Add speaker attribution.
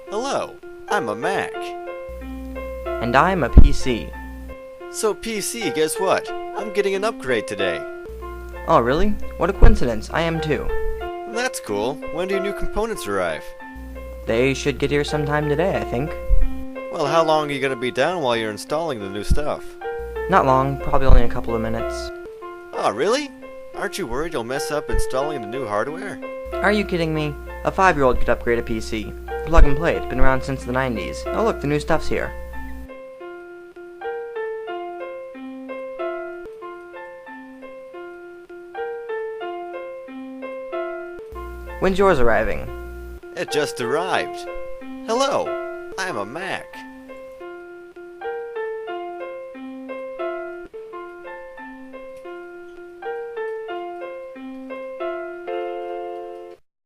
Speaker 1: Hello, I'm a Mac.
Speaker 2: And I'm a PC.
Speaker 1: So PC, guess what? I'm getting an upgrade today.
Speaker 2: Oh, really? What a coincidence. I am too.
Speaker 1: That's cool. When do your new components arrive?
Speaker 2: They should get here sometime today, I think.
Speaker 1: Well, how long are you going to be down while you're installing the new stuff?
Speaker 2: Not long, probably only a couple of minutes.
Speaker 1: Oh, really? Aren't you worried you'll mess up installing the new hardware?
Speaker 2: Are you kidding me? A 5-year-old could upgrade a PC. Plug and play, it's been around since the 90s. Oh look, the new stuff's here. When's yours arriving?
Speaker 1: It just arrived. Hello, I'm a Mac.